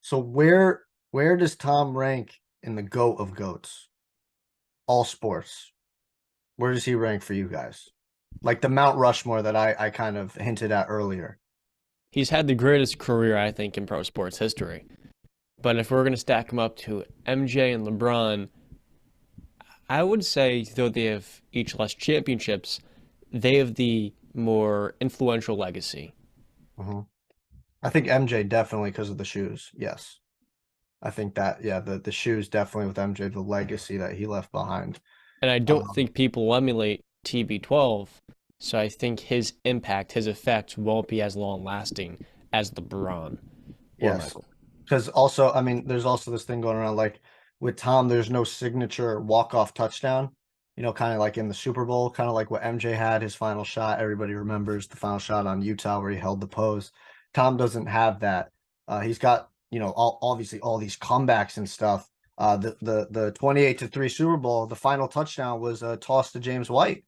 So where does Tom rank in the GOAT of GOATs? All sports. Where does he rank for you guys? Like the Mount Rushmore that I kind of hinted at earlier. He's had the greatest career, I think, in pro sports history. But if we're going to stack him up to MJ and LeBron, I would say, though they have each less championships, they have the more influential legacy. Mhm. I think MJ definitely because of the shoes. Yes. I think that, yeah, the shoes definitely with MJ, the legacy that he left behind. And I don't Um, think people will emulate TB12, so I think his impact, his effect won't be as long lasting as LeBron or yes. Michael. Because also, I mean, there's also this thing going around like with Tom, there's no signature walk-off touchdown, kind of like in the Super Bowl, kind of like what MJ had his final shot. Everybody remembers the final shot on Utah where he held the pose. Tom doesn't have that. He's got, obviously all these comebacks and stuff. The 28-3 Super Bowl, the final touchdown was a toss to James White.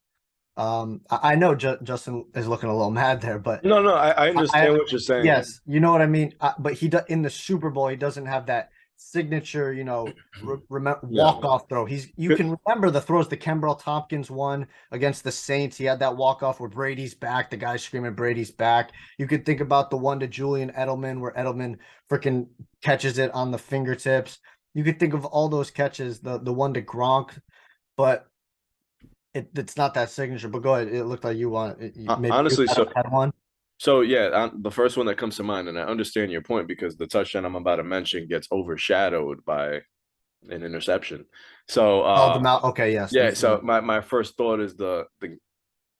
I know Justin is looking a little mad there, but No, no, I I understand what you're saying. yes, you know what I mean. But in the Super Bowl, he doesn't have that signature, Yeah. walk off throw. You can remember the throws the Kembrell Tompkins won against the Saints. He had that walk off where Brady's back, the guy screaming Brady's back. You could think about the one to Julian Edelman where Edelman freaking catches it on the fingertips. You could think of all those catches, the one to Gronk, but it's not that signature. But go ahead. It looked like you want maybe you Honestly, had one. so yeah, the first one that comes to mind, and I understand your point because the touchdown I'm about to mention gets overshadowed by an interception. So Oh, the mount. Okay, yes. yeah, so my first thought is the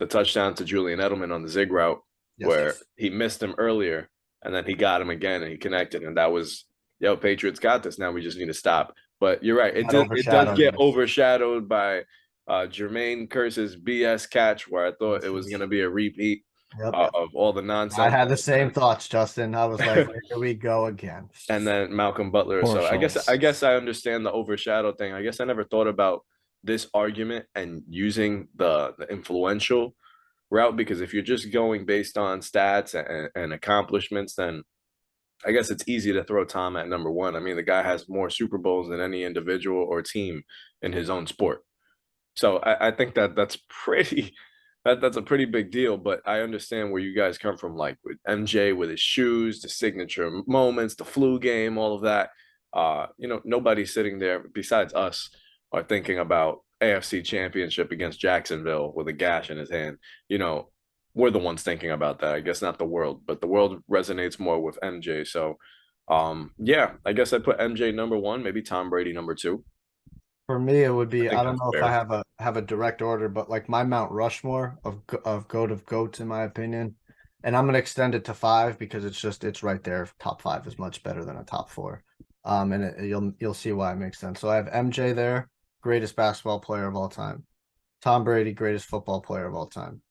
touchdown to Julian Edelman on the zig route Yes. where he missed him earlier and then he got him again and he connected, and that was, yo, Patriots got this. Now we just need to stop. But you're right, it does Overshadowed. get overshadowed by Jermaine Curse's BS catch where I thought it was going to be a repeat Yep. of all the I nonsense. had the same thoughts, Justin. I was like, here we go again. And then Malcolm Butler. Poor So I guess Schultz. I guess I understand the overshadow thing. I guess I never thought about this argument and using the influential route, because if you're just going based on stats and accomplishments, then I guess it's easy to throw Tom at number one. I mean, the guy has more Super Bowls than any individual or team in his own sport. So I think that's pretty that's a pretty big deal. But I understand where you guys come from, like with MJ with his shoes, the signature moments, the flu game, all of that. Nobody's sitting there besides us are thinking about AFC Championship against Jacksonville with a gash in his hand. We're the ones thinking about that. I guess not the world, but the world resonates more with MJ. So, yeah, I guess I put MJ number one, maybe Tom Brady number two. For me, it would I be, I think don't that's know if I fair. have a direct order, but like my Mount Rushmore of goat of goats, in my opinion. And I'm gonna extend it to five because it's right there. Top five is much better than a top four. And you'll see why it makes sense. So I have MJ there, greatest basketball player of all time. Tom Brady, greatest football player of all time.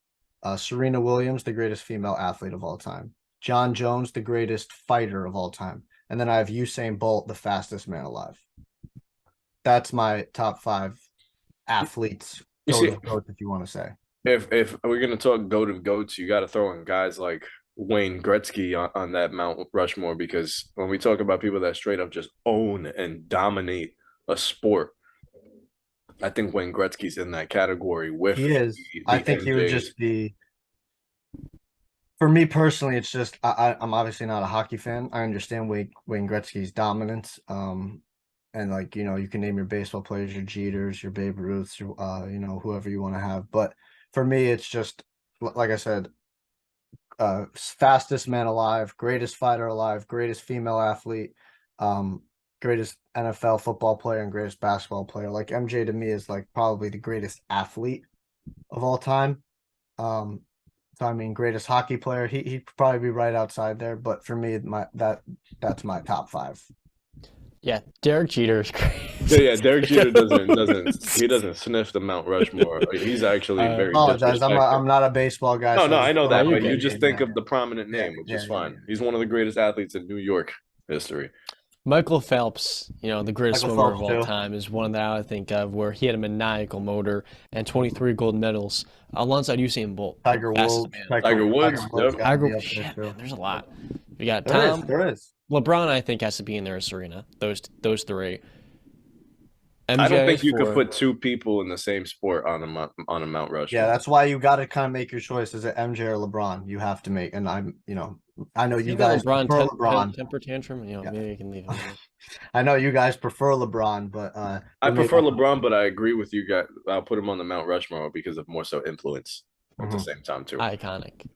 Serena Williams, the greatest female athlete of all time. John Jones, the greatest fighter of all time. And then I have Usain Bolt, the fastest man alive. That's my top five athletes, You goat see, of goats, if you want to say. if we're gonna talk goat of goats, you got to throw in guys like Wayne Gretzky on that Mount Rushmore, because when we talk about people that straight up just own and dominate a sport, I think Wayne Gretzky's in that category with He is. I the think he would MJs. just be. For me personally, it's just I'm obviously not a hockey fan. I understand Wayne Gretzky's dominance. And like you can name your baseball players, your Jeters, your Babe Ruths, whoever you want to have. But for me, it's just like I said, fastest man alive, greatest fighter alive, greatest female athlete, um, greatest NFL football player, and greatest basketball player. Like MJ to me is like probably the greatest athlete of all time. Um, so I mean, greatest hockey player. He'd probably be right outside there, but for me, that's my top five. Yeah, Derek Jeter is Yeah, crazy. yeah. Derek Jeter doesn't sniff the Mount Rushmore. He's actually very Apologize. I'm disrespected. not a baseball guy, No, so I no, I just know throw No, out that, you're like but a you good. just name. think Yeah, of the prominent yeah, name, which yeah, is yeah, fine. yeah. He's one of the greatest athletes in New York history. Michael Phelps, the greatest Michael swimmer of Phelps all too. time, is one that I think of where he had a maniacal motor and 23 gold medals alongside Usain Bolt, Tiger fastest Woods. man. Tiger Tiger Woods, Woods yep. got to Tiger, be up there yeah, man, too. there's a lot. We got There is. Tom, There is. LeBron, I think, has to be in there, Serena. Those three. I don't MJ think you could for put two people in the same sport on a Mount Yeah, Rushmore. that's why you got to kind of make your choice. Is it MJ or LeBron? You have to make, and I know you you've got guys LeBron prefer LeBron. temper tantrum. Yeah, Maybe you can leave him. I know you guys prefer LeBron, but I we made prefer up. LeBron, but I agree with you guys. I'll put him on the Mount Rushmore because of more so influence at the Mhm. same time too. Iconic.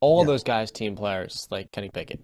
All Yeah. those guys, team players like Kenny Pickett.